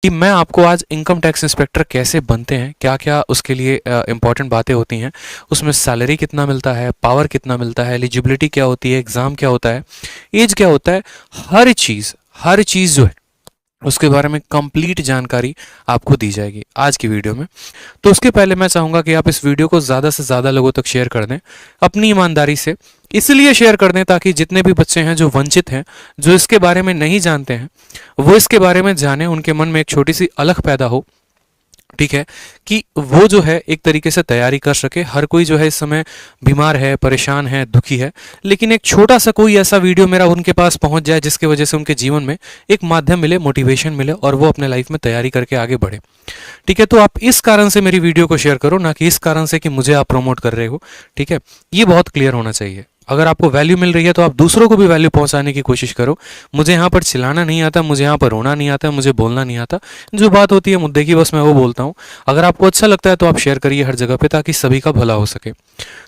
कि मैं आपको आज इनकम टैक्स इंस्पेक्टर कैसे बनते हैं, क्या क्या उसके लिए इंपॉर्टेंट बातें होती हैं, उसमें सैलरी कितना मिलता है, पावर कितना मिलता है, एलिजिबिलिटी क्या होती है, एग्ज़ाम क्या होता है, एज क्या होता है, हर चीज़ जो है उसके बारे में कंप्लीट जानकारी आपको दी जाएगी आज की वीडियो में। तो उसके पहले मैं चाहूँगा कि आप इस वीडियो को ज़्यादा से ज़्यादा लोगों तक शेयर कर दें अपनी ईमानदारी से। इसलिए शेयर कर दें ताकि जितने भी बच्चे हैं जो वंचित हैं, जो इसके बारे में नहीं जानते हैं, वो इसके बारे में जानें, उनके मन में एक छोटी सी अलख पैदा हो, ठीक है, कि वो जो है एक तरीके से तैयारी कर सके। हर कोई जो है इस समय बीमार है, परेशान है, दुखी है, लेकिन एक छोटा सा कोई ऐसा वीडियो मेरा उनके पास पहुंच जाए जिसकी वजह से उनके जीवन में एक माध्यम मिले, मोटिवेशन मिले और वो अपने लाइफ में तैयारी करके आगे बढ़े। ठीक है, तो आप इस कारण से मेरी वीडियो को शेयर करो, ना कि इस कारण से कि मुझे आप प्रमोट कर रहे हो। ठीक है, ये बहुत क्लियर होना चाहिए। अगर आपको वैल्यू मिल रही है तो आप दूसरों को भी वैल्यू पहुंचाने की कोशिश करो। मुझे यहाँ पर चिल्लाना नहीं आता, मुझे यहाँ पर रोना नहीं आता, मुझे बोलना नहीं आता। जो बात होती है मुद्दे की, बस मैं वो बोलता हूँ। अगर आपको अच्छा लगता है तो आप शेयर करिए हर जगह पे, ताकि सभी का भला हो सके।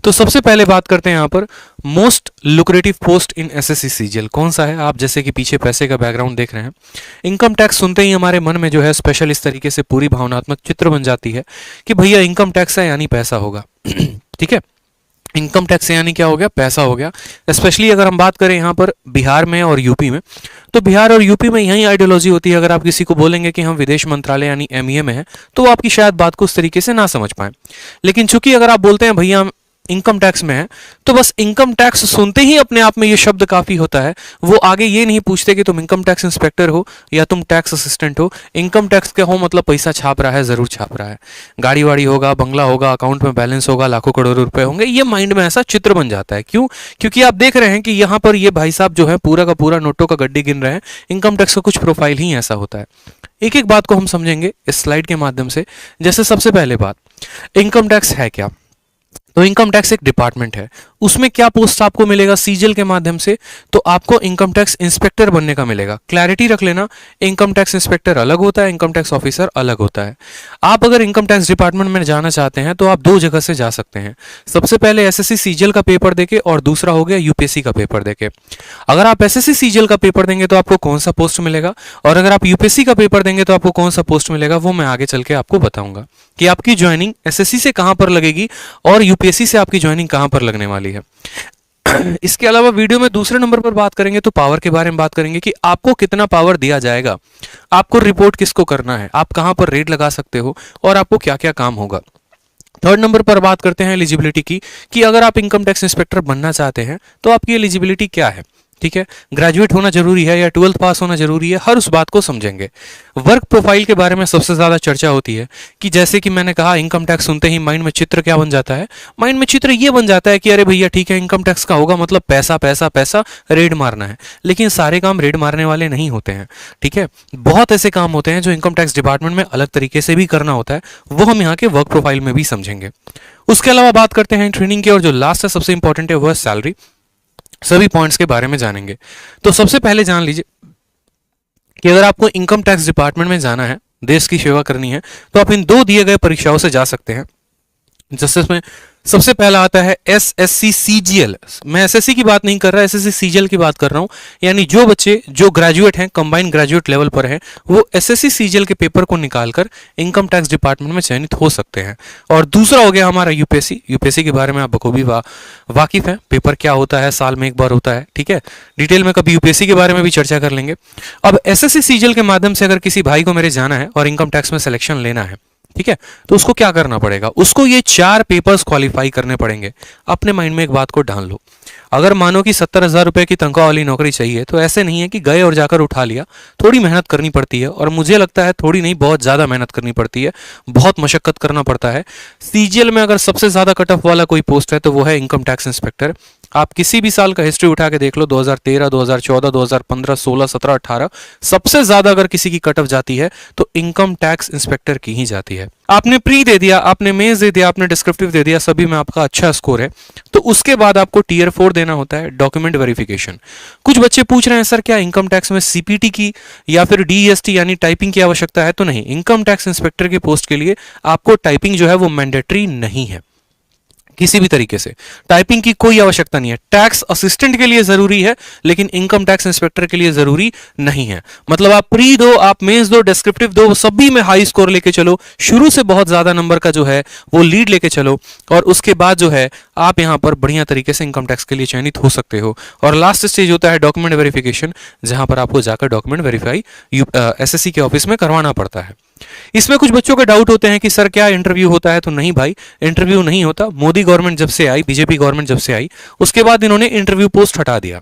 तो सबसे पहले बात करते हैं यहाँ पर मोस्ट लुक्रेटिव पोस्ट इन एसएससी सीजीएल कौन सा है। आप जैसे कि पीछे पैसे का बैकग्राउंड देख रहे हैं। इनकम टैक्स सुनते ही हमारे मन में जो है स्पेशल इस तरीके से पूरी भावनात्मक चित्र बन जाती है कि भैया इनकम टैक्स है यानी पैसा होगा। ठीक है, इनकम टैक्स से यानी क्या हो गया, पैसा हो गया। स्पेशली अगर हम बात करें यहाँ पर बिहार में और यूपी में, तो बिहार और यूपी में यही आइडियोलॉजी होती है। अगर आप किसी को बोलेंगे कि हम विदेश मंत्रालय यानी एमईए में हैं, तो वो आपकी शायद बात को उस तरीके से ना समझ पाए। लेकिन चूंकि अगर आप बोलते हैं भैया हम इनकम टैक्स में है, तो बस इनकम टैक्स सुनते ही अपने आप में ये शब्द काफी होता है। वो आगे ये नहीं पूछते कि तुम इनकम टैक्स इंस्पेक्टर हो या तुम टैक्स असिस्टेंट हो। इनकम टैक्स क्या हो, मतलब पैसा छाप रहा है, जरूर छाप रहा है। गाड़ी वाड़ी होगा, बंगला होगा, अकाउंट में बैलेंस होगा, लाखों करोड़ों रुपए होंगे, ये माइंड में ऐसा चित्र बन जाता है। क्यों? क्योंकि आप देख रहे हैं कि यहाँ पर ये भाई साहब जो है पूरा का पूरा नोटों का गड्ढी गिन रहे हैं। इनकम टैक्स का कुछ प्रोफाइल ही ऐसा होता है। एक एक बात को हम समझेंगे इस स्लाइड के माध्यम से। जैसे सबसे पहले बात, इनकम टैक्स है क्या। तो इनकम टैक्स एक डिपार्टमेंट है। उसमें क्या पोस्ट आपको मिलेगा सीजीएल के माध्यम से, तो आपको इनकम टैक्स इंस्पेक्टर बनने का मिलेगा। क्लैरिटी रख लेना, इनकम टैक्स इंस्पेक्टर अलग होता है, इनकम टैक्स ऑफिसर अलग होता है। आप अगर इनकम टैक्स डिपार्टमेंट में जाना चाहते हैं तो आप दो जगह से जा सकते हैं। सबसे पहले एसएससी सीजीएल का पेपर देके, और दूसरा हो गया यूपीएससी का पेपर देके। अगर आप एसएससी सीजीएल का पेपर देंगे तो आपको कौन सा पोस्ट मिलेगा, और अगर आप यूपीएससी का पेपर देंगे तो आपको कौन सा पोस्ट मिलेगा, वो मैं आगे चल के आपको बताऊंगा कि आपकी ज्वाइनिंग एसएससी से कहां पर लगेगी और यूपीएससी से आपकी ज्वाइनिंग कहां पर लगने वाली है। इसके अलावा वीडियो में दूसरे नंबर पर बात करेंगे तो पावर के बारे में बात करेंगे कि आपको कितना पावर दिया जाएगा, आपको रिपोर्ट किसको करना है, आप कहां पर रेड लगा सकते हो और आपको क्या क्या काम होगा। थर्ड नंबर पर बात करते हैं एलिजिबिलिटी की, कि अगर आप इनकम टैक्स इंस्पेक्टर बनना चाहते हैं तो आपकी एलिजिबिलिटी क्या है। ठीक है, ग्रेजुएट होना जरूरी है या 12th पास होना जरूरी है, हर उस बात को समझेंगे। वर्क प्रोफाइल के बारे में सबसे ज्यादा चर्चा होती है कि जैसे कि मैंने कहा, इनकम टैक्स सुनते ही माइंड में चित्र क्या बन जाता है, माइंड में चित्र ये बन जाता है कि अरे भैया ठीक है, इनकम टैक्स का होगा मतलब पैसा पैसा पैसा, रेड मारना है। लेकिन सारे काम रेड मारने वाले नहीं होते हैं। ठीक है, बहुत ऐसे काम होते हैं जो इनकम टैक्स डिपार्टमेंट में अलग तरीके से भी करना होता है, वो हम यहाँ के वर्क प्रोफाइल में भी समझेंगे। उसके अलावा बात करते हैं ट्रेनिंग की, और जो लास्ट है सबसे इंपॉर्टेंट है वो है सैलरी। सभी पॉइंट्स के बारे में जानेंगे। तो सबसे पहले जान लीजिए कि अगर आपको इनकम टैक्स डिपार्टमेंट में जाना है, देश की सेवा करनी है, तो आप इन दो दिए गए परीक्षाओं से जा सकते हैं। जिसमें सबसे पहला आता है एसएससी सीजीएल। मैं एसएससी की बात नहीं कर रहा, एसएससी सीजीएल की बात कर रहा हूं। यानी जो बच्चे जो ग्रेजुएट हैं, कंबाइंड ग्रेजुएट लेवल पर हैं, वो एसएससी सीजीएल के पेपर को निकालकर इनकम टैक्स डिपार्टमेंट में चयनित हो सकते हैं। और दूसरा हो गया हमारा यूपीएससी। यूपीएससी के बारे में आप बखूबी वाकिफ हैं, पेपर क्या होता है, साल में एक बार होता है। ठीक है, डिटेल में कभी यूपीएससी के बारे में भी चर्चा कर लेंगे। अब एसएससी सीजीएल के माध्यम से अगर किसी भाई को मेरे जाना है और इनकम टैक्स में सिलेक्शन लेना है, ठीक है, तो उसको क्या करना पड़ेगा, उसको ये 4 पेपर्स क्वालिफाई करने पड़ेंगे। अपने माइंड में एक बात को ढाल लो, अगर मानो कि 70,000 रुपए की तनख्वाह वाली नौकरी चाहिए, तो ऐसे नहीं है कि गए और जाकर उठा लिया। थोड़ी मेहनत करनी पड़ती है, और मुझे लगता है थोड़ी नहीं, बहुत ज्यादा मेहनत करनी पड़ती है, बहुत मशक्कत करना पड़ता है। सीजीएल में अगर सबसे ज्यादा कट ऑफ वाला कोई पोस्ट है तो वो है इनकम टैक्स इंस्पेक्टर। आप किसी भी साल का हिस्ट्री उठा के देख लो, 2013, 2014, 2015, 16, 17, 18, सबसे ज्यादा अगर किसी की कट ऑफ जाती है तो इनकम टैक्स इंस्पेक्टर की ही जाती है। आपने प्री दे दिया, आपने मेंस दे दिया, आपने डिस्क्रिप्टिव दे दिया, सभी में आपका अच्छा स्कोर है, तो उसके बाद आपको टीयर 4 देना होता है, डॉक्यूमेंट वेरिफिकेशन। कुछ बच्चे पूछ रहे हैं सर क्या इनकम टैक्स में सीपीटी की या फिर डीएसटी यानी टाइपिंग की आवश्यकता है, तो नहीं, इनकम टैक्स इंस्पेक्टर के पोस्ट के लिए आपको टाइपिंग जो है वो मैंडेटरी नहीं है। किसी भी तरीके से टाइपिंग की कोई आवश्यकता नहीं है। टैक्स असिस्टेंट के लिए जरूरी है, लेकिन इनकम टैक्स इंस्पेक्टर के लिए जरूरी नहीं है। मतलब आप प्री दो, आप मेंस दो, डिस्क्रिप्टिव दो, सभी में हाई स्कोर लेके चलो, शुरू से बहुत ज्यादा नंबर का जो है वो लीड लेके चलो, और उसके बाद जो है आप यहां पर बढ़िया तरीके से इनकम टैक्स के लिए चयनित हो सकते हो। और लास्ट स्टेज होता है डॉक्यूमेंट वेरिफिकेशन, जहां पर आपको जाकर डॉक्यूमेंट वेरीफाई एसएससी के ऑफिस में करवाना पड़ता है। इसमें कुछ बच्चों के डाउट होते हैं कि सर क्या इंटरव्यू होता है? तो नहीं भाई, इंटरव्यू नहीं होता। मोदी गवर्नमेंट जब से आई, बीजेपी गवर्नमेंट जब से आई, उसके बाद इन्होंने इंटरव्यू पोस्ट हटा दिया,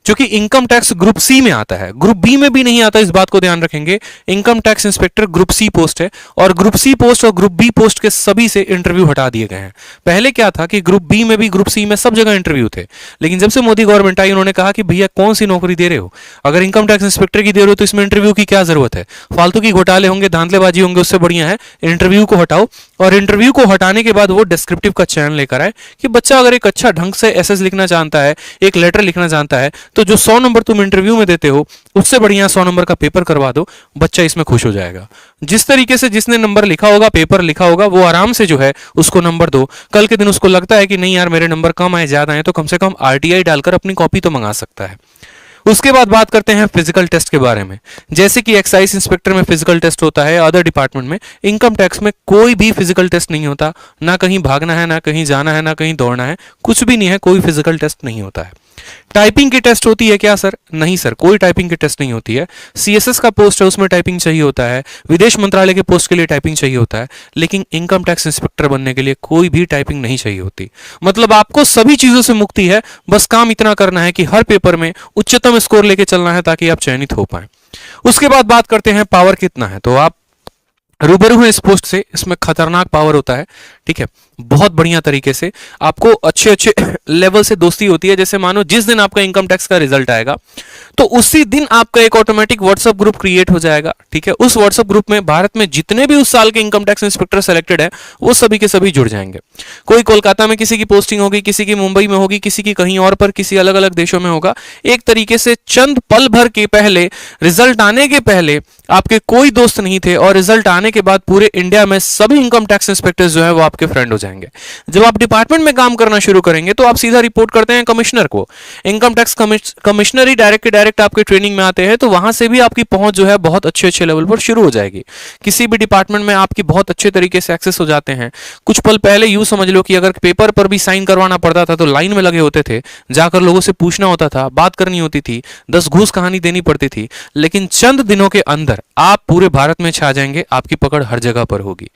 क्योंकि इनकम टैक्स ग्रुप सी में आता है, ग्रुप बी में भी नहीं आता। इस बात को ध्यान रखेंगे, income tax inspector group C post है, और ग्रुप सी पोस्ट और ग्रुप बी पोस्ट के सभी से इंटरव्यू हटा दिए गए हैं। पहले क्या था कि ग्रुप बी में भी, ग्रुप सी में, सब जगह इंटरव्यू थे, लेकिन जब से मोदी गवर्नमेंट आई, उन्होंने कहा कि भैया कौन सी नौकरी दे रहे हो? अगर इनकम टैक्स इंस्पेक्टर की दे रहे हो तो इसमें इंटरव्यू की क्या जरूरत है? फालतू की घोटाले होंगे, धांधलेबाजी होंगे, उससे बढ़िया है इंटरव्यू को हटाओ। और इंटरव्यू को हटाने के बाद वो डिस्क्रिप्टिव का चयन लेकर आए कि बच्चा अगर एक अच्छा ढंग से एसएस लिखना जानता है, एक लेटर लिखना जानता है, तो जो 100 नंबर तुम इंटरव्यू में देते हो उससे बढ़िया 100 नंबर का पेपर करवा दो, बच्चा इसमें खुश हो जाएगा। जिस तरीके से जिसने नंबर लिखा होगा, पेपर लिखा होगा, वो आराम से जो है उसको नंबर दो। कल के दिन उसको लगता है कि नहीं यार मेरे नंबर कम आए, ज्यादा आए, तो कम से कम आरटीआई डालकर अपनी कॉपी तो मंगा सकता है। उसके बाद बात करते हैं फिजिकल टेस्ट के बारे में। जैसे कि एक्साइज इंस्पेक्टर में फिजिकल टेस्ट होता है, अदर डिपार्टमेंट में, इनकम टैक्स में कोई भी फिजिकल टेस्ट नहीं होता। ना कहीं भागना है, ना कहीं जाना है, ना कहीं दौड़ना है, कुछ भी नहीं है, कोई फिजिकल टेस्ट नहीं होता है। टाइपिंग की टेस्ट होती है क्या सर? नहीं सर, कोई टाइपिंग की टेस्ट नहीं होती है। सीएसएस का पोस्ट है, उसमें टाइपिंग चाहिए होता है, विदेश मंत्रालय के पोस्ट के लिए टाइपिंग चाहिए होता है, लेकिन इनकम टैक्स इंस्पेक्टर बनने के लिए कोई भी टाइपिंग नहीं चाहिए होती। मतलब आपको सभी चीजों से मुक्ति है, बस काम इतना करना है कि हर पेपर में उच्चतम स्कोर लेके चलना है ताकि आप चयनित हो पाए। उसके बाद बात करते हैं पावर कितना है। तो आप रूबरू हैं इस पोस्ट से, इसमें खतरनाक पावर होता है, ठीक है। बहुत बढ़िया तरीके से आपको अच्छे अच्छे लेवल से दोस्ती होती है। जैसे मानो जिस दिन आपका इनकम टैक्स का रिजल्ट आएगा तो उसी दिन आपका एक ऑटोमेटिक व्हाट्सएप ग्रुप क्रिएट हो जाएगा, ठीक है। उस व्हाट्सएप ग्रुप में भारत में जितने भी उस साल के इनकम टैक्स इंस्पेक्टर सेलेक्टेड है वो सभी के सभी जुड़ जाएंगे। कोई कोलकाता में किसी की पोस्टिंग होगी, किसी की मुंबई में होगी, किसी की कहीं और पर, किसी अलग अलग देशों में होगा। एक तरीके से चंद पल भर के पहले, रिजल्ट आने के पहले आपके कोई दोस्त नहीं थे, और रिजल्ट आने के बाद पूरे इंडिया में सभी इनकम टैक्स इंस्पेक्टर्स जो है वो आपके फ्रेंड हो जाएंगे। जब आप डिपार्टमेंट में काम करना शुरू करेंगे तो आप सीधा रिपोर्ट करते हैं कमिश्नर को। इनकम टैक्स कमिश्नर ही डायरेक्ट आपके ट्रेनिंग में आते हैं, तो वहां से भी आपकी पहुंच जो है बहुत अच्छे अच्छे लेवल पर शुरू हो जाएगी। किसी भी डिपार्टमेंट में आपकी बहुत अच्छे तरीके से एक्सेस हो जाते हैं। कुछ पल पहले यूं समझ लो कि अगर पेपर पर भी साइन करवाना पड़ता था तो लाइन में लगे होते थे, जाकर लोगों से पूछना होता था, बात करनी होती थी, 10 घूस कहानी देनी पड़ती थी। लेकिन चंद दिनों के अंदर आप पूरे भारत में छा जाएंगे, आपकी पकड़ हर जगह पर होगी,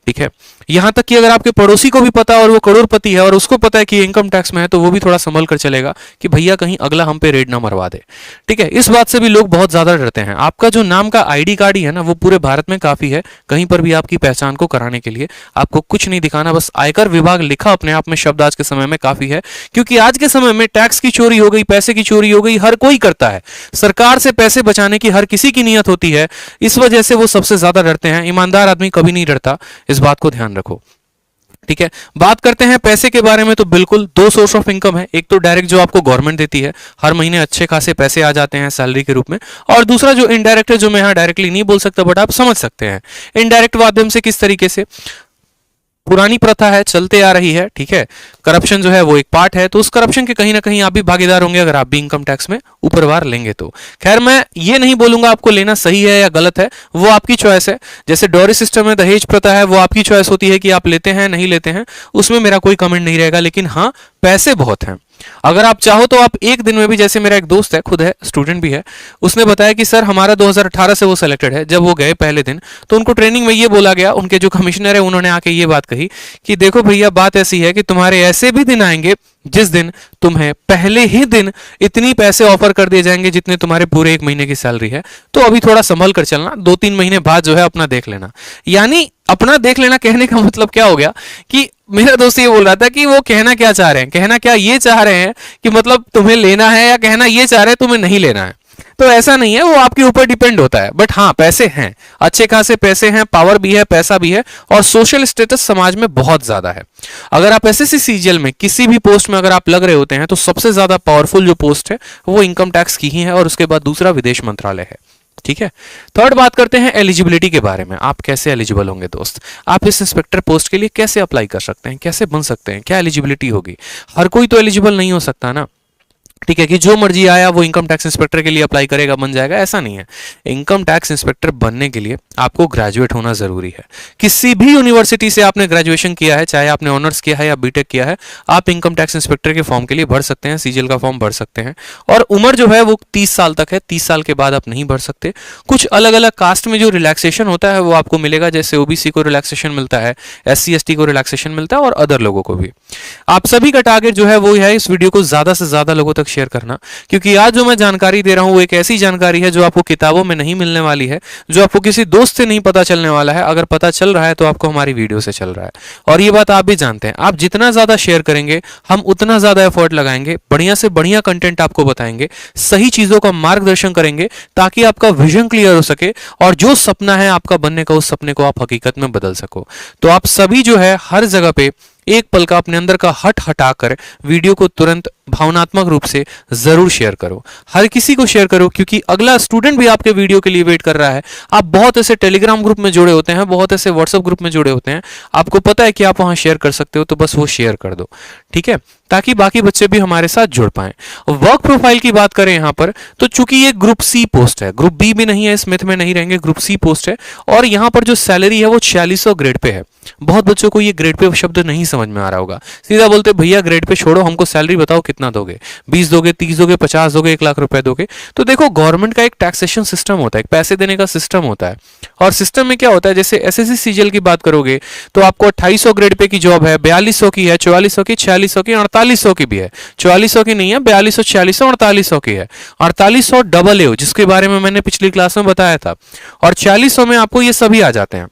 ठीक है। यहां तक कि अगर आपके पड़ोसी को भी पता और वो करोड़पति है और उसको पता है कि इनकम टैक्स में है, तो वो भी थोड़ा संभल कर चलेगा कि भैया कहीं अगला हम पे रेड ना मरवा दे, ठीक है। इस बात से भी लोग बहुत ज्यादा डरते हैं। आपका जो नाम का आईडी कार्ड ही है ना, वो पूरे भारत में काफी है। कहीं पर भी आपकी पहचान को कराने के लिए आपको कुछ नहीं दिखाना, बस आयकर विभाग लिखा अपने आप में शब्द आज के समय में काफी है। क्योंकि आज के समय में टैक्स की चोरी हो गई, पैसे की चोरी हो गई, हर कोई करता है। सरकार से पैसे बचाने की हर किसी की नियत होती है, इस वजह से वो सबसे ज्यादा डरते हैं। ईमानदार आदमी कभी नहीं डरता, इस बात को ध्यान रखो, ठीक है। बात करते हैं पैसे के बारे में। तो बिल्कुल दो सोर्स ऑफ इनकम है, एक तो डायरेक्ट जो आपको गवर्नमेंट देती है, हर महीने अच्छे खासे पैसे आ जाते हैं सैलरी के रूप में, और दूसरा जो इनडायरेक्ट है, जो मैं यहाँ डायरेक्टली नहीं बोल सकता बट आप समझ सकते हैं। इनडायरेक्ट माध्यम से किस तरीके से, पुरानी प्रथा है, चलते आ रही है, ठीक है। करप्शन जो है वो एक पार्ट है, तो उस करप्शन के कहीं ना कहीं आप भी भागीदार होंगे अगर आप भी इनकम टैक्स में ऊपरवार लेंगे तो। खैर मैं ये नहीं बोलूंगा आपको लेना सही है या गलत है, वो आपकी चॉइस है। जैसे डॉरी सिस्टम में दहेज प्रथा है, वो आपकी चॉइस होती है कि आप लेते हैं नहीं लेते हैं, उसमें मेरा कोई कमेंट नहीं रहेगा। लेकिन हाँ, पैसे बहुत हैं। अगर आप चाहो तो आप एक दिन में भी, जैसे मेरा एक दोस्त है, खुद है, स्टूडेंट भी है, उसने बताया कि सर हमारा 2018 से वो सिलेक्टेड है। जब वो गए पहले दिन तो उनको ट्रेनिंग में ये बोला गया, उनके जो कमिश्नर है उन्होंने आके ये बात कही कि देखो भैया बात ऐसी है कि तुम्हारे ऐसे भी दिन आएंगे जिस दिन तुम्हें पहले ही दिन इतनी पैसे ऑफर कर दिए जाएंगे जितने तुम्हारे पूरे 1 महीने की सैलरी है, तो अभी थोड़ा संभल कर चलना, 2-3 महीने बाद जो है अपना देख लेना। यानी अपना देख लेना कहने का मतलब क्या हो गया कि मेरा दोस्त ये बोल रहा था कि वो कहना क्या चाह रहे हैं, कहना क्या ये चाह रहे हैं कि मतलब तुम्हें लेना है, या कहना ये चाह रहे हैं तुम्हें नहीं लेना है। तो ऐसा नहीं है, वो आपके ऊपर डिपेंड होता है। बट हाँ, पैसे हैं, अच्छे खासे पैसे हैं, पावर भी है, पैसा भी है, और सोशल स्टेटस समाज में बहुत ज्यादा है। अगर आप एसएससी सीजीएल में किसी भी पोस्ट में अगर आप लग रहे होते हैं तो सबसे ज्यादा पावरफुल जो पोस्ट है वो इनकम टैक्स की ही है, और उसके बाद दूसरा विदेश मंत्रालय है। ठीक है। थर्ड बात करते हैं एलिजिबिलिटी के बारे में। आप कैसे एलिजिबल होंगे दोस्त, आप इस इंस्पेक्टर पोस्ट के लिए कैसे अप्लाई कर सकते हैं, कैसे बन सकते हैं, क्या एलिजिबिलिटी होगी। हर कोई तो एलिजिबल नहीं हो सकता ना, ठीक है, कि जो मर्जी आया वो इनकम टैक्स इंस्पेक्टर के लिए अप्लाई करेगा बन जाएगा, ऐसा नहीं है। इनकम टैक्स इंस्पेक्टर बनने के लिए आपको ग्रेजुएट होना जरूरी है। किसी भी यूनिवर्सिटी से आपने ग्रेजुएशन किया है, चाहे आपने ऑनर्स किया है या बीटेक किया है, आप इनकम टैक्स इंस्पेक्टर के फॉर्म के लिए भर सकते हैं, सीजीएल का फॉर्म भर सकते हैं। और उम्र जो है वो 30 साल तक है, 30 साल के बाद आप नहीं भर सकते। कुछ अलग अलग कास्ट में जो रिलैक्सेशन होता है वो आपको मिलेगा, जैसे ओबीसी को रिलैक्सेशन मिलता है, एससी एसटी को रिलैक्सेशन मिलता है और अदर लोगों को भी। आप सभी का टारगेट जो है वो है इस वीडियो को ज्यादा से ज्यादा लोगों तक शेयर करना, क्योंकि आज जो मैं जानकारी दे रहा हूं वो एक ऐसी जानकारी है जो आपको किताबों में नहीं मिलने वाली है, जो आपको किसी दोस्त से नहीं पता चलने वाला है। अगर पता चल रहा है तो आपको हमारी वीडियो से चल रहा है, और ये बात आप भी जानते हैं। आप जितना ज्यादा शेयर करेंगे हम उतना ज्यादा एफर्ट लगाएंगे, बढ़िया से बढ़िया कंटेंट आपको बताएंगे, सही चीजों का मार्गदर्शन करेंगे ताकि आपका विजन क्लियर हो सके और जो सपना है आपका बनने का, उस सपने को आप हकीकत में बदल सको। तो आप सभी जो है हर जगह पे एक पल का अपने अंदर का हट हटाकर वीडियो को तुरंत भावनात्मक रूप से जरूर शेयर करो, हर किसी को शेयर करो, क्योंकि अगला स्टूडेंट भी आपके वीडियो के लिए वेट कर रहा है। आप बहुत ऐसे टेलीग्राम ग्रुप में जुड़े होते हैं, बहुत ऐसे व्हाट्सएप ग्रुप में जुड़े होते हैं, आपको पता है कि आप वहां शेयर कर सकते हो, तो बस वो शेयर कर दो, ठीक है, ताकि बाकी बच्चे भी हमारे साथ जुड़ पाएं। वर्क प्रोफाइल की बात करें यहां पर, तो चूंकि ये ग्रुप सी पोस्ट है, ग्रुप बी भी नहीं है, स्मिथ में नहीं रहेंगे, ग्रुप सी पोस्ट है, और यहां पर जो सैलरी है वो 4600 ग्रेड पे है। बहुत बच्चों को ये ग्रेड पे शब्द नहीं समझ में आ रहा होगा, सीधा बोलते भैया ग्रेड पे छोड़ो, हमको सैलरी बताओ कितना दोगे, 20 दोगे, 30 दोगे, 50 दोगे, 1 लाख रुपए दोगे। तो देखो गवर्नमेंट का एक टैक्सेशन सिस्टम होता है, एक पैसे देने का सिस्टम होता है, और सिस्टम में क्या होता है, जैसे एसएससी सीजीएल की बात करोगे तो आपको 2800 ग्रेड पे की जॉब है, 4200 की है, 4400 की, 4600 की, 4800 की भी है। 4400 की नहीं है, 4200, 4600, 4800 की है। 4800 डबल ए जिसके बारे में मैंने पिछली क्लास में बताया था, और 4600 में आपको ये सभी आ जाते हैं।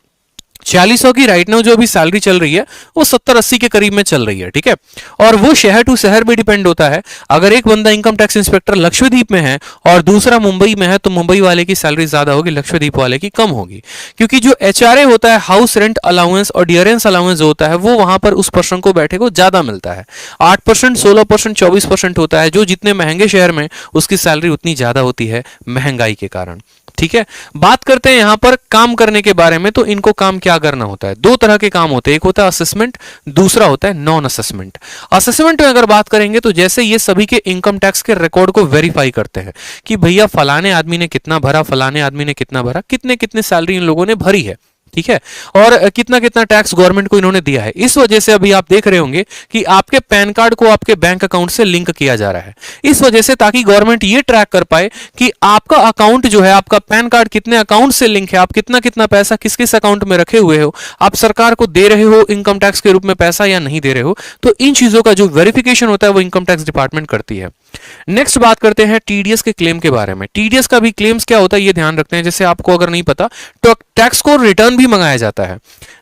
4600 की राइट नाउ जो अभी सैलरी चल रही है वो 70-80 के करीब में चल रही है, ठीक है। और वो शहर टू शहर भी डिपेंड होता है। अगर एक बंदा इनकम टैक्स इंस्पेक्टर लक्षद्वीप में है और दूसरा मुंबई में है, तो मुंबई वाले की सैलरी ज्यादा होगी, लक्षद्वीप वाले की कम होगी, क्योंकि जो एचआरए होता है, हाउस रेंट अलाउंस और डियरेंस अलाउंस जो होता है, वो वहां पर उस पर्सन को बैठे को ज्यादा मिलता है। 8%, 16%, 24% होता है। जो जितने महंगे शहर में उसकी सैलरी उतनी ज्यादा होती है महंगाई के कारण, ठीक है। बात करते हैं यहां पर काम करने के बारे में, तो इनको काम क्या करना होता है। दो तरह के काम होते हैं, एक होता है असेसमेंट, दूसरा होता है नॉन असेसमेंट। असेसमेंट में अगर बात करेंगे तो जैसे ये सभी के इनकम टैक्स के रिकॉर्ड को वेरीफाई करते हैं कि भैया फलाने आदमी ने कितना भरा, फलाने आदमी ने कितना भरा, कितने कितने सैलरी इन लोगों ने भरी है, ठीक है, और कितना कितना टैक्स गवर्नमेंट को इन्होंने दिया है। इस वजह से अभी आप देख रहे होंगे कि आपके पैन कार्ड को आपके बैंक अकाउंट से लिंक किया जा रहा है, इस वजह से, ताकि गवर्नमेंट ये ट्रैक कर पाए कि आपका अकाउंट जो है, आपका पैन कार्ड कितने अकाउंट से लिंक है, आप कितना कितना पैसा किस किस अकाउंट में रखे हुए हो, आप सरकार को दे रहे हो इनकम टैक्स के रूप में पैसा या नहीं दे रहे हो। तो इन चीजों का जो वेरिफिकेशन होता है वो इनकम टैक्स डिपार्टमेंट करती है। नेक्स्ट बात करते हैं टीडीएस के क्लेम के बारे में। टीडीएस का भी क्लेम्स क्या होता है ये ध्यान रखते हैं। जैसे आपको अगर नहीं पता तो टैक्स को रिटर्न भी मंगाया जाता है।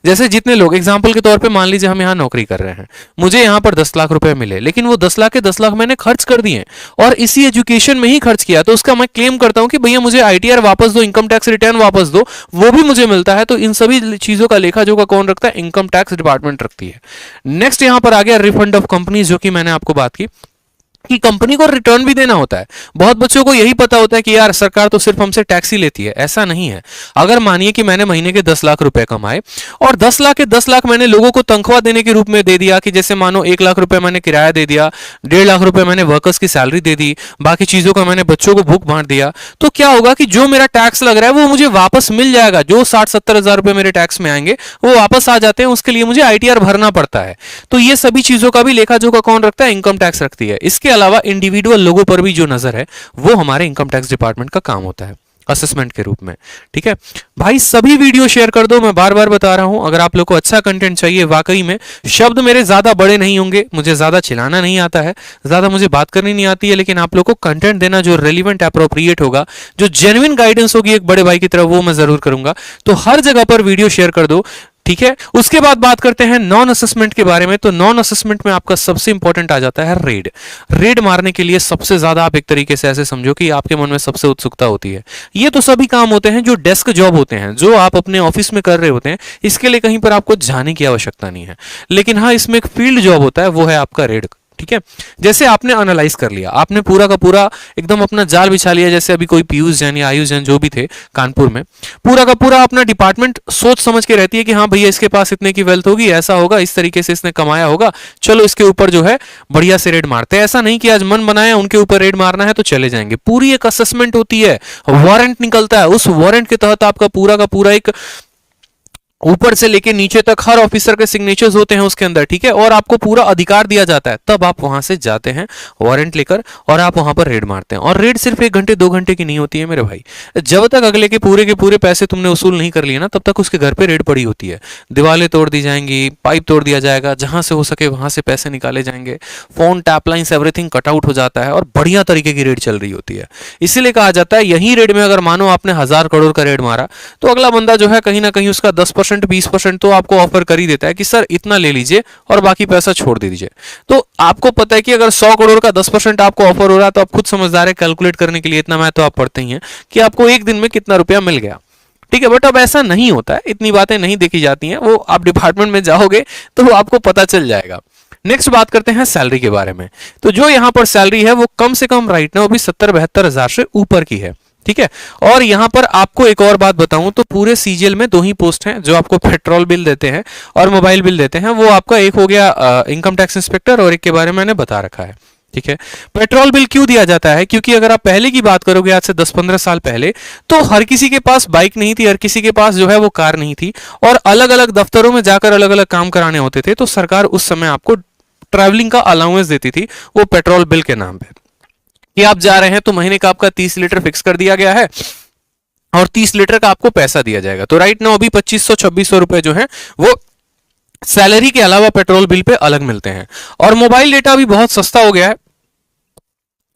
जैसे जितने लोग एग्जांपल के तौर पे मान लीजिए हम यहाँ नौकरी कर रहे हैं, मुझे यहाँ पर 10 लाख रुपए मिले, लेकिन वो 10 लाख के 10 लाख मैंने खर्च कर दिए और इसी एजुकेशन में ही खर्च किया, तो उसका मैं क्लेम करता हूं कि भैया मुझे आईटीआर वापस दो, इनकम टैक्स रिटर्न वापस दो, वो भी मुझे मिलता है। तो इन सभी चीजों का लेखा जोखा कौन रखता है? इनकम टैक्स डिपार्टमेंट रखती है। नेक्स्ट यहां पर आ गया रिफंड ऑफ कंपनीज, जो कि मैंने आपको बात की कि कंपनी को रिटर्न भी देना होता है। बहुत बच्चों को यही पता होता है कि यार सरकार तो सिर्फ हमसे टैक्स ही लेती है, ऐसा नहीं है। अगर मानिए कि मैंने महीने के 10 लाख रुपए कमाए और 10 लाख के 10 लाख मैंने लोगों को तनख्वाह देने के रूप में दे दिया, कि जैसे मानो 1 लाख रुपए मैंने किराया दे दिया, 1.5 लाख रुपए मैंने वर्कर्स की सैलरी दे दी, बाकी चीजों का मैंने बच्चों को बुक बांट दिया, तो क्या होगा कि जो मेरा टैक्स लग रहा है वो मुझे वापस मिल जाएगा। जो 60-70 हजार रुपए मेरे टैक्स में आएंगे वो वापस आ जाते हैं, उसके लिए मुझे आईटीआर भरना पड़ता है। तो ये सभी चीजों का भी लेखा जोखा कौन रखता है? इनकम टैक्स रखती है। इसके अलावा इंडिविजुअल लोगों पर भी जो नजर है वो हमारे इनकम टैक्स डिपार्टमेंट का काम होता है असेसमेंट के रूप में, ठीक है भाई। सभी वीडियो शेयर कर दो, मैं बार बार बता रहा हूं। अगर आप लोग को अच्छा कंटेंट चाहिए, वाकई में शब्द मेरे ज्यादा बड़े नहीं होंगे, मुझे ज्यादा चिल्लाना नहीं आता है, ज्यादा मुझे बात करनी नहीं आती है, लेकिन आप लोग को कंटेंट देना जो रेलिवेंट अप्रोप्रिएट होगा, जो जेन्युइन गाइडेंस होगी एक बड़े भाई की तरह, वो मैं जरूर करूंगा। तो हर जगह पर वीडियो शेयर कर दो, ठीक है। उसके बाद बात करते हैं नॉन असेसमेंट के बारे में। तो नॉन असेसमेंट में आपका सबसे इंपॉर्टेंट आ जाता है रेड। रेड मारने के लिए सबसे ज्यादा आप एक तरीके से ऐसे समझो कि आपके मन में सबसे उत्सुकता होती है। ये तो सभी काम होते हैं जो डेस्क जॉब होते हैं, जो आप अपने ऑफिस में कर रहे होते हैं, इसके लिए कहीं पर आपको जाने की आवश्यकता नहीं है। लेकिन हाँ, इसमें एक फील्ड जॉब होता है, वो है आपका रेड। ठीक है। जैसे आपने एनालाइज कर लिया, आपने पूरा का पूरा एकदम अपना जाल बिछा लिया, जैसे अभी कोई पीयूष जैन या आयुष जैन जो भी थे कानपुर में, पूरा का पूरा अपना डिपार्टमेंट सोच समझ के रहती है कि हाँ भैया इसके पास इतने की वेल्थ होगी, ऐसा होगा, इस तरीके से इसने कमाया होगा, चलो इसके ऊपर जो है बढ़िया से रेड मारते हैं। ऐसा नहीं कि आज मन बनाया उनके ऊपर रेड मारना है तो चले जाएंगे, पूरी एक असेसमेंट होती है, वारंट निकलता है, उस वारंट के तहत आपका पूरा का पूरा एक ऊपर से लेके नीचे तक हर ऑफिसर के सिग्नेचर्स होते हैं उसके अंदर, ठीक है, और आपको पूरा अधिकार दिया जाता है, तब आप वहां से जाते हैं वारंट लेकर और आप वहां पर रेड मारते हैं। और रेड सिर्फ 1 घंटे 2 घंटे की नहीं होती है मेरे भाई, जब तक अगले के पूरे पैसे तुमने वसूल नहीं कर लिए ना, तब तक उसके घर पे रेड पड़ी होती है, दीवारें तोड़ दी जाएंगी, पाइप तोड़ दिया जाएगा, जहां से हो सके वहां से पैसे निकाले जाएंगे, phone tap lines everything cut out हो जाता है और बढ़िया तरीके की रेड चल रही होती है। इसीलिए कहा जाता है यही रेड में अगर मानो आपने 1000 करोड़ का रेड मारा तो अगला बंदा जो है कहीं ना कहीं उसका 10% 20% तो आपको ऑफर कर ही देता है कि सर इतना ले लीजिए और बाकी पैसा छोड़ दीजिए। तो आपको पता है कि अगर 100 करोड़ का 10% आपको ऑफर हो रहा है तो आप खुद समझदार है, कैलकुलेट करने के लिए इतना मैं तो आप पढ़ते ही हैं कि आपको एक दिन में कितना रुपया मिल गया, ठीक है। बट अब ऐसा नहीं होता है, इतनी बातें नहीं देखी जाती हैं, वो आप डिपार्टमेंट में जाओगे तो वो आपको पता चल जाएगा। नेक्स्ट बात करते हैं सैलरी के बारे में। तो जो यहां पर सैलरी है वो कम से कम राइट ना वो भी 70-72 हजार से ऊपर की है, ठीक है। और यहां पर आपको एक और बात बताऊं तो पूरे सीजीएल में 2 ही पोस्ट हैं जो आपको पेट्रोल बिल देते हैं और मोबाइल बिल देते हैं। वो आपका एक हो गया इनकम टैक्स इंस्पेक्टर और एक के बारे में मैंने बता रखा है, ठीक है। पेट्रोल बिल क्यों दिया जाता है? क्योंकि अगर आप पहले की बात करोगे आज से 10-15 साल पहले तो हर किसी के पास बाइक नहीं थी, हर किसी के पास जो है वो कार नहीं थी और अलग अलग दफ्तरों में जाकर अलग अलग काम कराने होते थे, तो सरकार उस समय आपको ट्रैवलिंग का अलाउंस देती थी वो पेट्रोल बिल के नाम पे, कि आप जा रहे हैं तो महीने का आपका 30 लीटर फिक्स कर दिया गया है और 30 लीटर का आपको पैसा दिया जाएगा। तो राइट नाउ अभी 2500-2600 रुपए जो है वो सैलरी के अलावा पेट्रोल बिल पे अलग मिलते हैं। और मोबाइल डेटा भी बहुत सस्ता हो गया है,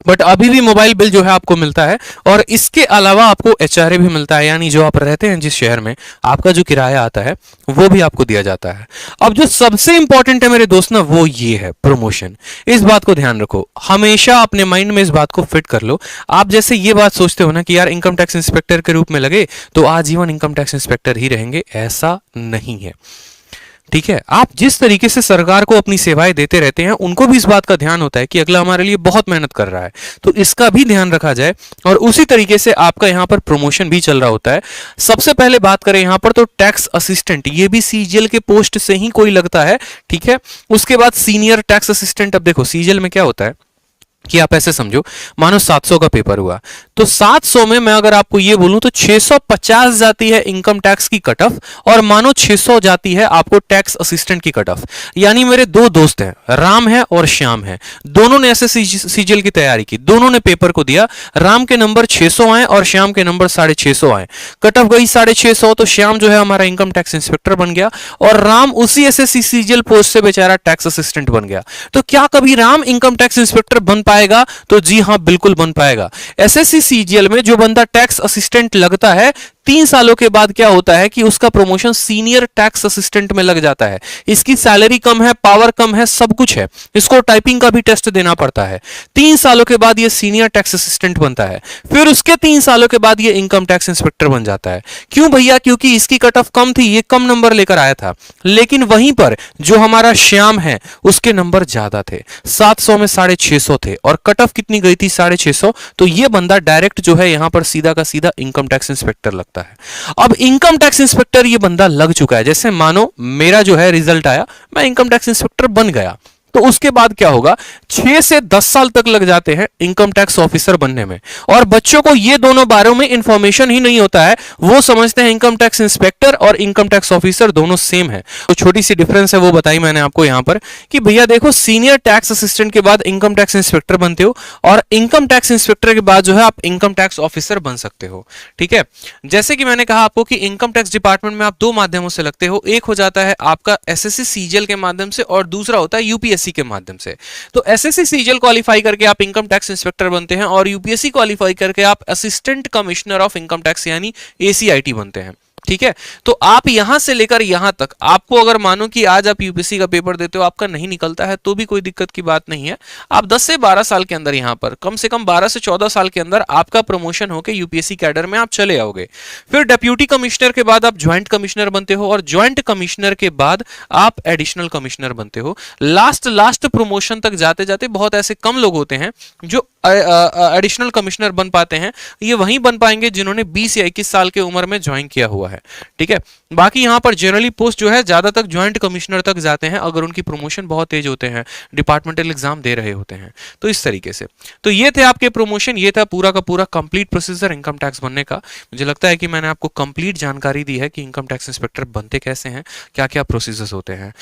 बट अभी भी मोबाइल बिल जो है आपको मिलता है और इसके अलावा आपको एचआरए भी मिलता है, यानी जो आप रहते हैं जिस शहर में आपका जो किराया आता है वो भी आपको दिया जाता है। अब जो सबसे इंपॉर्टेंट है मेरे दोस्त ना वो ये है प्रमोशन। इस बात को ध्यान रखो, हमेशा अपने माइंड में इस बात को फिट कर लो। आप जैसे ये बात सोचते हो ना कि यार इनकम टैक्स इंस्पेक्टर के रूप में लगे तो आजीवन इनकम टैक्स इंस्पेक्टर ही रहेंगे, ऐसा नहीं है, ठीक है। आप जिस तरीके से सरकार को अपनी सेवाएं देते रहते हैं उनको भी इस बात का ध्यान होता है कि अगला हमारे लिए बहुत मेहनत कर रहा है, तो इसका भी ध्यान रखा जाए और उसी तरीके से आपका यहां पर प्रमोशन भी चल रहा होता है। सबसे पहले बात करें यहां पर तो टैक्स असिस्टेंट, ये भी सीजीएल के पोस्ट से ही कोई लगता है, ठीक है। उसके बाद सीनियर टैक्स असिस्टेंट। अब देखो सीजीएल में क्या होता है कि आप ऐसे समझो, मानो 700 का पेपर हुआ तो 700 में मैं अगर आपको ये बोलूं तो 650 जाती है इनकम टैक्स की कट ऑफ और मानो 600 जाती है आपको टैक्स असिस्टेंट की कट ऑफ। यानी मेरे 2 दोस्त हैं, राम है और श्याम है, दोनों ने ऐसे सीजीएल की तैयारी की, दोनों ने पेपर को दिया, राम के नंबर 600 आए और श्याम के नंबर 650 आए, कट ऑफ गई 650, तो श्याम जो है हमारा इनकम टैक्स इंस्पेक्टर बन गया और राम उसी एसएससी सीजीएल पोस्ट से बेचारा टैक्स असिस्टेंट बन गया। तो क्या कभी राम इनकम टैक्स इंस्पेक्टर बन पाएगा? तो जी हां बिल्कुल बन पाएगा। एसएससी सीजीएल में जो बंदा टैक्स असिस्टेंट लगता है 3 सालों के बाद क्या होता है कि उसका प्रमोशन सीनियर टैक्स असिस्टेंट में लग जाता है। इसकी सैलरी कम है, पावर कम है, सब कुछ है, इसको टाइपिंग का भी टेस्ट देना पड़ता है। 3 सालों के बाद ये सीनियर टैक्स असिस्टेंट बनता है, फिर उसके 3 सालों के बाद ये इनकम टैक्स इंस्पेक्टर बन जाता है। क्यों भैया? क्योंकि इसकी कट ऑफ कम थी, ये कम नंबर लेकर आया था, लेकिन वहीं पर जो हमारा श्याम है उसके नंबर ज्यादा थे, 700 में 650 थे और कट ऑफ कितनी गई थी? 650। तो ये बंदा डायरेक्ट जो है यहां पर सीधा का सीधा इनकम टैक्स इंस्पेक्टर लगता है। अब इनकम टैक्स इंस्पेक्टर ये बंदा लग चुका है, जैसे मानो मेरा जो है रिजल्ट आया, मैं इनकम टैक्स इंस्पेक्टर बन गया, तो उसके बाद क्या होगा? 6 से 10 साल तक लग जाते हैं इनकम टैक्स ऑफिसर बनने में। और बच्चों को ये दोनों बारे में इंफॉर्मेशन ही नहीं होता है, वो समझते हैं इनकम टैक्स इंस्पेक्टर और इनकम टैक्स ऑफिसर दोनों सेम है। तो छोटी सी डिफरेंस है वो बताई मैंने आपको यहां पर कि भैया देखो सीनियर टैक्स असिस्टेंट के बाद इनकम टैक्स इंस्पेक्टर बनते हो और इनकम टैक्स इंस्पेक्टर के बाद जो है आप इनकम टैक्स ऑफिसर बन सकते हो, ठीक है। जैसे कि मैंने कहा आपको कि इनकम टैक्स डिपार्टमेंट में आप 2 माध्यमों से लगते हो, एक हो जाता है आपका एसएससी सीजीएल के माध्यम से और दूसरा होता है यूपीएससी के माध्यम से। तो एसएससी सीजीएल क्वालिफाई करके आप इनकम टैक्स इंस्पेक्टर बनते हैं और यूपीएससी क्वालिफाई करके आप assistant commissioner of income tax यानी एसीआईटी बनते हैं। ठीक है। तो आप यहां से लेकर यहां तक, आपको अगर मानो कि आज आप यूपीएससी का पेपर देते हो, आपका नहीं निकलता है, तो भी कोई दिक्कत की बात नहीं है। आप 10 से 12 साल के अंदर, यहां पर कम से कम 12 से 14 साल के अंदर आपका प्रमोशन होकर यूपीएससी कैडर में आप चले आओगे। फिर डिप्यूटी कमिश्नर के बाद आप ज्वाइंट कमिश्नर बनते हो, और ज्वाइंट कमिश्नर के बाद आप एडिशनल कमिश्नर बनते हो। लास्ट प्रमोशन तक जाते जाते बहुत ऐसे कम लोग होते हैं जो एडिशनल कमिश्नर बन पाते हैं। ये वहीं बन पाएंगे जिन्होंने 20 या 21 साल की उम्र में ज्वाइन किया हुआ है। ठीक है। बाकी यहां पर जनरली पोस्ट जो है ज्यादा तक ज्वाइंट कमिश्नर तक जाते हैं, अगर उनकी प्रमोशन बहुत तेज होते हैं, डिपार्टमेंटल एग्जाम दे रहे होते हैं। तो इस तरीके से, तो ये थे आपके प्रमोशन, ये था पूरा का पूरा कंप्लीट प्रोसीजर इनकम टैक्स बनने का। मुझे लगता है कि मैंने आपको कंप्लीट जानकारी दी है कि इनकम टैक्स इंस्पेक्टर बनते कैसे हैं, क्या क्या प्रोसीजर्स होते हैं।